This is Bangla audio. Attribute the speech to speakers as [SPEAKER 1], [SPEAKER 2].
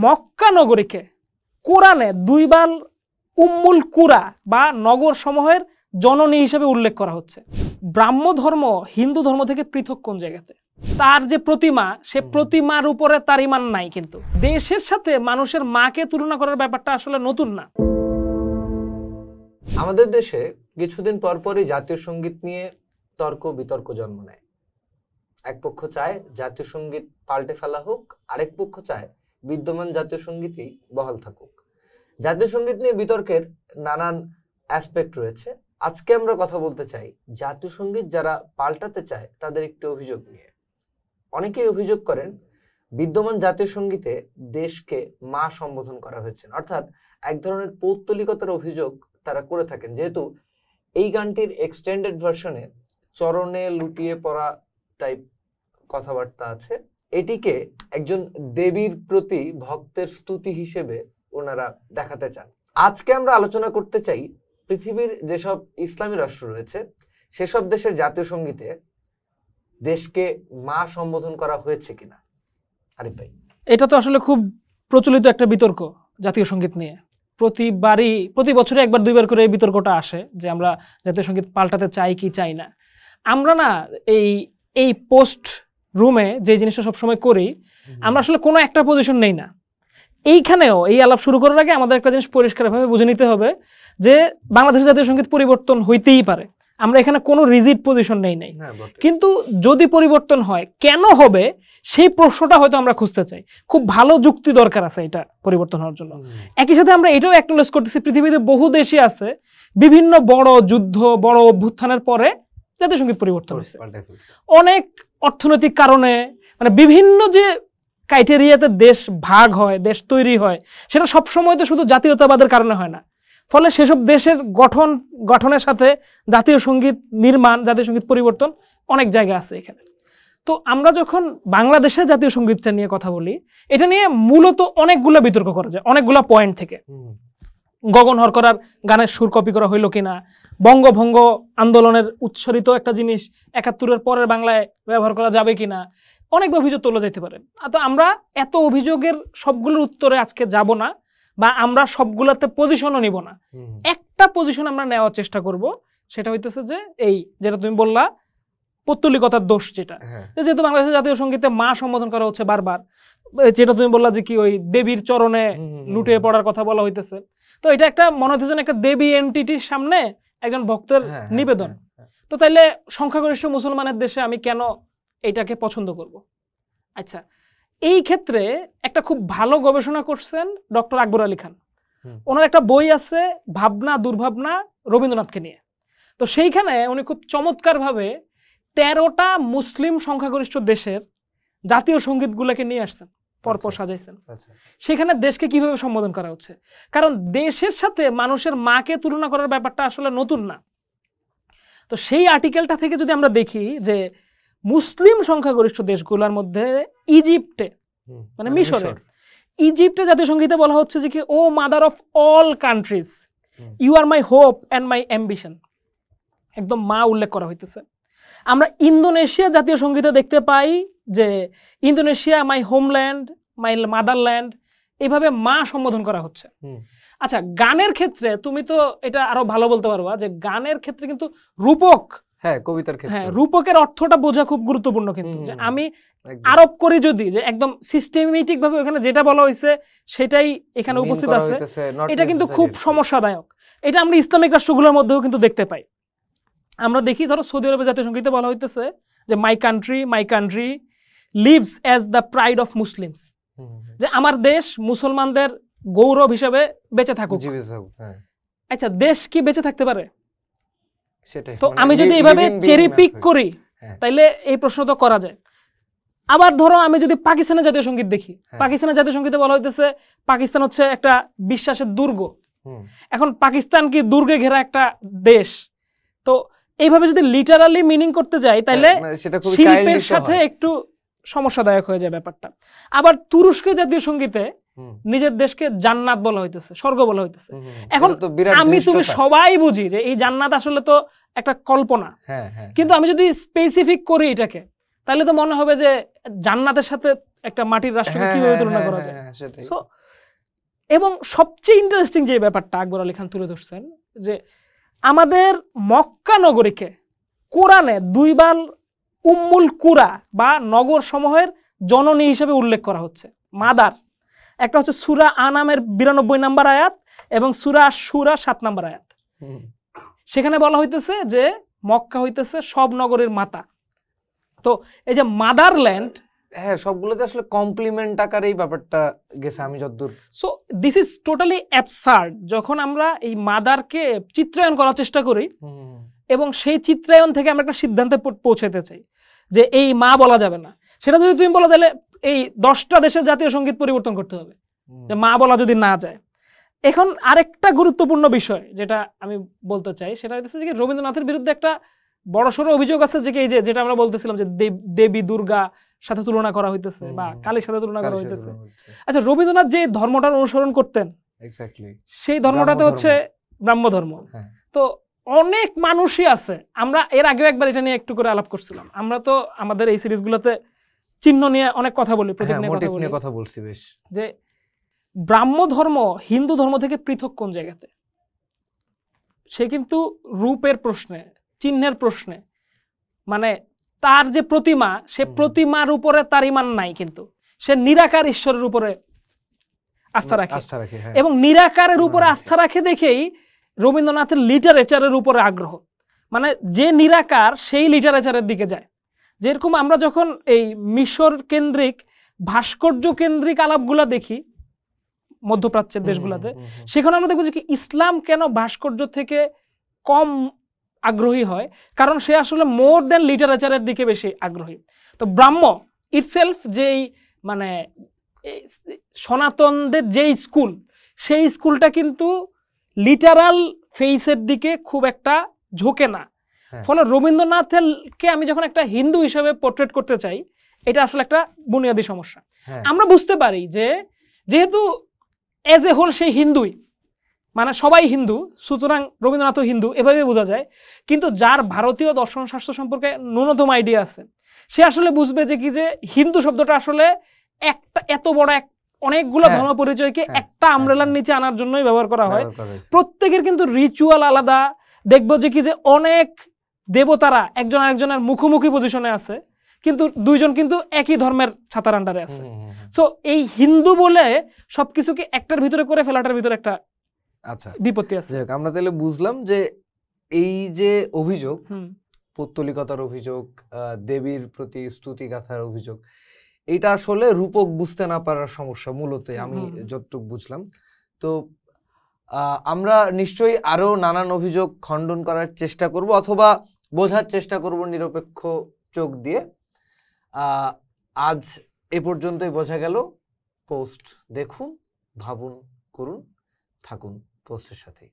[SPEAKER 1] মক্কা নগরীকে কোরআনে দুইবার উম্মুল কুরা বা নগর সমূহের জননী হিসেবে উল্লেখ করা হচ্ছে। ব্রাহ্ম ধর্ম হিন্দু ধর্ম থেকে পৃথক কোন জায়গাতে? তার যে প্রতিমা, সে প্রতিমার উপরে তার ইমান নাই। কিন্তু দেশের সাথে মানুষের মাকে তুলনা করার ব্যাপারটা আসলে নতুন না।
[SPEAKER 2] আমাদের দেশে কিছুদিন পরপরই জাতীয় সঙ্গীত নিয়ে তর্ক বিতর্ক জন্ম নেয়। এক পক্ষ চায় জাতীয় সঙ্গীত পাল্টে ফেলা হোক, আরেক পক্ষ চায় বিদ্যমান জাতীয় সঙ্গীতই বহাল থাকুক। জাতীয় সঙ্গীত নিয়ে বিতর্কের নানান অ্যাসপেক্ট রয়েছে। আজকে আমরা কথা বলতে চাই জাতীয় সঙ্গীত যারা পাল্টাতে চায় তাদের একটি অভিযোগ নিয়ে। অনেকেই অভিযোগ করেন বিদ্যমান জাতীয় সঙ্গীতে দেশকে মা সম্বোধন করা হয়েছে, অর্থাৎ এক ধরনের পৌত্তলিকতার অভিযোগ তারা করে থাকেন। যেহেতু এই গানটির এক্সটেন্ডেড ভার্সনে চরণে লুটিয়ে পড়া টাইপ কথাবার্তা আছে, এটিকে একজন দেবীর প্রতি ভক্তের স্তুতি হিসেবে ওনারা দেখাতে চান। আজকে আমরা আলোচনা করতে চাই পৃথিবীর যেসব ইসলামী রাষ্ট্র রয়েছে সেসব দেশের জাতীয় সঙ্গীতে দেশকে মা সম্বোধন করা হয়েছে কিনা। আরিফ ভাই,
[SPEAKER 1] এটা তো আসলে খুব প্রচলিত একটা বিতর্ক জাতীয় সঙ্গীত নিয়ে। প্রতি বছরে একবার দুইবার করে এই বিতর্কটা আসে যে আমরা জাতীয় সঙ্গীত পাল্টাতে চাই কি চাই না। আমরা না এই পোস্ট রুমে যে জিনিসটা সবসময় করি, আমরা আসলে কোনো একটা পজিশন নেই না। এইখানেও এই আলাপ শুরু করার আগে আমাদের একটা জিনিস পরিষ্কারভাবে বুঝে নিতে হবে যে বাংলাদেশের জাতীয় সঙ্গীত পরিবর্তন হইতেই পারে। আমরা এখানে কোনো রিজিড পজিশন নেই। কিন্তু যদি পরিবর্তন হয়, কেন হবে সেই প্রশ্নটা হয়তো আমরা খুঁজতে চাই। খুব ভালো যুক্তি দরকার আছে এটা পরিবর্তন হওয়ার জন্য। একই সাথে আমরা এটাও অ্যাকনোলেজ করতেছি পৃথিবীতে বহু দেশই আছে বিভিন্ন বড় যুদ্ধ, বড় অভ্যুত্থানের পরে জাতীয় সঙ্গীত পরিবর্তন হয়েছে অনেক অর্থনৈতিক কারণে। মানে বিভিন্ন যে ক্রাইটেরিয়াতে দেশ ভাগ হয়, দেশ তৈরি হয়, সেটা সবসময় তো শুধু জাতীয়তাবাদের কারণে হয় না। ফলে সেসব দেশের গঠনের সাথে জাতীয় সঙ্গীত নির্মাণ, জাতীয় সঙ্গীত পরিবর্তন অনেক জায়গা আছে এখানে। তো আমরা যখন বাংলাদেশের জাতীয় সঙ্গীতটা নিয়ে কথা বলি, এটা নিয়ে মূলত অনেকগুলো বিতর্ক করা যায় অনেকগুলো পয়েন্ট থেকে। গগন হরকরার গানের সুর কপি করা হইল কিনা, বঙ্গভঙ্গ আন্দোলনের উৎসরিত একটা জিনিস ৭১-এর পরের বাংলায় ব্যবহার করা যাবে কিনা, অনেক অভিযোগ তোলা যেতে পারে। তো আমরা এত অভিযোগের সবগুলোর উত্তরে আজকে যাব না, বা আমরা সবগুলোতে পজিশনও নিব না। একটা পজিশন আমরা নেওয়ার চেষ্টা করব, সেটা হইতেছে যে এই যেটা তুমি বললা পৌত্তলিকতার দোষ, যেটা যেহেতু বাংলাদেশের জাতীয় সঙ্গীতে মা সম্বোধন করা হচ্ছে বারবার, যেটা তুমি বললা যে কি ওই দেবীর চরণে লুটিয়ে পড়ার কথা বলা হইতেছে। তো এটা একটা মনে হচ্ছে একটা দেবী এন্টিটির সামনে একজন ভক্তের নিবেদন। তো তাইলে সংখ্যাগরিষ্ঠ মুসলমানের দেশে আমি কেন এইটাকে পছন্দ করব? আচ্ছা, এই ক্ষেত্রে একটা খুব ভালো গবেষণা করছেন ডক্টর আকবর আলী খান। ওনার একটা বই আছে ভাবনা দুর্ভাবনা রবীন্দ্রনাথকে নিয়ে। তো সেইখানে উনি খুব চমৎকারভাবে 13টা মুসলিম সংখ্যাগরিষ্ঠ দেশের জাতীয় সঙ্গীতগুলোকে নিয়ে আসছেন, পরপর সাজাইছেন। সেখানে দেশকে কিভাবে সম্বোধন করা হচ্ছে, কারণ দেশের সাথে মানুষের মাকে তুলনা করার ব্যাপারটা আসলে নতুন না। তো সেই আর্টিকেলটা থেকে যদি আমরা দেখি যে মুসলিম সংখ্যাগরিষ্ঠ দেশগুলোর মধ্যে ইজিপ্টে, মানে মিশরে, ইজিপ্টে জাতীয় সঙ্গীতে বলা হচ্ছে যে কি, O mother of all countries, you are my hope and my ambition, একদম মা উল্লেখ করা হইতেছে। আমরা ইন্দোনেশিয়া জাতীয় সঙ্গীতে দেখতে পাই যে Indonesia my homeland, my motherland, এইভাবে মা সম্বোধন করা হচ্ছে। আচ্ছা, গানের ক্ষেত্রে তুমি তো এটা আরো ভালো বলতে পারবা যে গানের ক্ষেত্রে কিন্তু রূপক,
[SPEAKER 2] কবিতার ক্ষেত্রে
[SPEAKER 1] রূপকের অর্থটা বোঝা খুব গুরুত্বপূর্ণ। কিন্তু যে আমি আরোপ করি যদি যে একদম সিস্টেমেটিক ভাবে ওখানে যেটা বলা হয়েছে সেটাই এখানে উপস্থিত আছে, এটা কিন্তু খুব সমস্যাদায়ক। এটা আমরা ইসলামিক রাষ্ট্রগুলোর মধ্যেও কিন্তু দেখতে পাই। আমরা দেখি, ধরো সৌদি আরবের জাতীয় সঙ্গীতে বলা হইতেছে যে my country lives as the pride of Muslims, যে আমার দেশ মুসলমানদের গৌরব হিসেবে বেঁচে থাকুক। আচ্ছা, দেশ কি বেঁচে থাকতে পারে? তো আমি যদি এইভাবে চেরি পিক করি তাইলে এই প্রশ্ন তো করা যায়। আবার ধরো আমি যদি পাকিস্তানের জাতীয় সঙ্গীত দেখি, পাকিস্তানের জাতীয় সঙ্গীতে বলা হইতেছে পাকিস্তান হচ্ছে একটা বিশ্বাসের দুর্গ। এখন পাকিস্তান কি দুর্গে ঘেরা একটা দেশ? তো এইভাবে যদি লিটারালি মিনিং করতে যাই তাহলে শিল্পের সাথে একটু সমস্যাদায়ক হয়ে যায় ব্যাপারটা। আবার তুরস্কের জাতীয় সঙ্গীতে নিজের দেশকে জান্নাত বলা হইতেছে, স্বর্গ বলা হইতেছে। এখন আমি তুমি সবাই বুঝি যে এই জান্নাত আসলে তো একটা কল্পনা, কিন্তু আমি যদি স্পেসিফিক করি এটাকে, তাহলে তো মনে হবে যে জান্নাতের সাথে একটা মাটির রাষ্ট্রকে
[SPEAKER 2] হ্যাঁ,
[SPEAKER 1] কিভাবে
[SPEAKER 2] হ্যাঁ,
[SPEAKER 1] তুলনা
[SPEAKER 2] হ্যাঁ,
[SPEAKER 1] করা
[SPEAKER 2] হ্যাঁ,
[SPEAKER 1] যায়।
[SPEAKER 2] হ্যাঁ, সেটাই।
[SPEAKER 1] সো এবং সবচেয়ে ইন্টারেস্টিং যে ব্যাপারটা আকবর আলী খান তুলে ধরছেন যে আমাদের মক্কা নগরীকে কোরআনে দুইবার উম্মুল কুরা বা নগর সমূহের জননী হিসেবে উল্লেখ করা হচ্ছে, মাদার। একটা হচ্ছে সূরা আনামের 92 নম্বর আয়াত এবং সূরা আশ-শুরা 7 নম্বর আয়াত।
[SPEAKER 2] হুম।
[SPEAKER 1] সেখানে বলা হইতেছে যে মক্কা হইতেছে সব নগরের মাতা। তো এই যে মাদারল্যান্ড,
[SPEAKER 2] হ্যাঁ, সবগুলোতে আসলে কমপ্লিমেন্ট আকারেই ব্যাপারটা গেছে আমি যতদূর।
[SPEAKER 1] So this is totally absurd যখন আমরা এই মাদারকে চিত্রায়ন করার চেষ্টা করি এবং সেই চিত্রায়ন থেকে আমরা একটা সিদ্ধান্তে পৌঁছাতে চাই যে এই মা বলা যাবে না। সেটা যদি তুমি বলো তাহলে এই 10টা দেশের জাতীয় সঙ্গীত পরিবর্তন করতে হবে, যে মা বলা যদি না যায়। এখন আরেকটা গুরুত্বপূর্ণ বিষয় যেটা আমি বলতে চাই সেটা হচ্ছে যে রবীন্দ্রনাথের বিরুদ্ধে একটা বড়সড় অভিযোগ আছে, যে এই যে যেটা আমরা বলতেছিলাম যে দেবী দুর্গা সাথে তুলনা করা হইতেছে বা কালীর সাথে তুলনা করা হইতেছে। আচ্ছা, রবীন্দ্রনাথ যে ধর্মটার অনুসরণ করতেন
[SPEAKER 2] এক্স্যাক্টলি
[SPEAKER 1] সেই ধর্মটাতে হচ্ছে ব্রাহ্ম ধর্ম। তো অনেক মানুষই আছে, আমরা এর আগেও একবার এটা নিয়ে একটু করে আলাপ করছিলাম। আমরা তো আমাদের এই সিরিজগুলোতে চিহ্ন নিয়ে অনেক কথা বলি, প্রতীক নিয়ে কথা বলছি বেশ, যে ব্রাহ্ম ধর্ম হিন্দু ধর্ম থেকে পৃথক কোন জায়গাতে। সে কিন্তু রূপের প্রশ্নে, চিহ্নের প্রশ্নে, মানে তার যে প্রতিমা, সে প্রতিমার উপরে তার ঈমান নাই, কিন্তু সে নিরাকার ঈশ্বরের উপরে আস্থা রাখে। এবং নিরাকারের উপরে আস্থা রাখে দেখেই রবীন্দ্রনাথের লিটারেচারের উপরে আগ্রহ, মানে যে নিরাকার সেই লিটারেচারের দিকে যায়। যেরকম আমরা যখন এই মিশর কেন্দ্রিক ভাস্কর্য কেন্দ্রিক আলাপগুলা দেখি মধ্যপ্রাচ্যের দেশগুলোতে, সেখানে আমরা দেখবো যে কি ইসলাম কেন ভাস্কর্য থেকে কম আগ্রহী হয়, কারণ সে আসলে মোর দেন লিটারেচারের দিকে বেশি আগ্রহী। তো ব্রাহ্ম ইটসেলফ যেই মানে সনাতনদের যেই স্কুল, সেই স্কুলটা কিন্তু লিটারাল ফেইসের দিকে খুব একটা ঝোঁকে না। ফলে রবীন্দ্রনাথকে আমি যখন একটা হিন্দু হিসেবে পোর্ট্রেট করতে চাই, এটা আসলে একটা বুনিয়াদী সমস্যা। আমরা বুঝতে পারি যে যেহেতু এজ এ হোল সেই হিন্দুই, মানে সবাই হিন্দু, সুতরাং রবীন্দ্রনাথও হিন্দু, এভাবে বোঝা যায়। কিন্তু যার ভারতীয় দর্শন শাস্ত্র সম্পর্কে ন্যূনতম আইডিয়া আছে, সে আসলে বুঝবে যে কি যে হিন্দু শব্দটা আসলে একটা এত বড় অনেকগুলো ধর্ম পরিচয়কে একটা আমরেলার নিচে আনার জন্যই ব্যবহার করা হয়। প্রত্যেকের কিন্তু রিচুয়াল আলাদা। দেখবো যে কি যে অনেক দেবতারা একজন আরেকজনের মুখোমুখি পজিশনে আছে, কিন্তু দুইজন কিন্তু একই ধর্মের ছাতার আন্ডারে আছে। সো এই হিন্দু বলে সবকিছুকে একটার ভিতরে করে ফেলাটার ভিতরে একটা বিপত্তি আছে।
[SPEAKER 2] আমরা তাহলে বুঝলাম যে এই যে অভিযোগ, পৌত্তলিকতার অভিযোগ, দেবীর প্রতি স্তুতি গাথার অভিযোগ, এটা আসলে রূপক বুঝতে না পারার সমস্যা মূলত, আমি যতটুকু বুঝলাম। তো আমরা নিশ্চয়ই আরো নানান অভিযোগ খণ্ডন করার চেষ্টা করব অথবা বোঝার চেষ্টা করব নিরপেক্ষ চোখ দিয়ে। আজ এ পর্যন্তই বোঝা গেল। পোস্ট দেখুন, ভাবুন, করুন, থাকুন পোস্টের সাথে।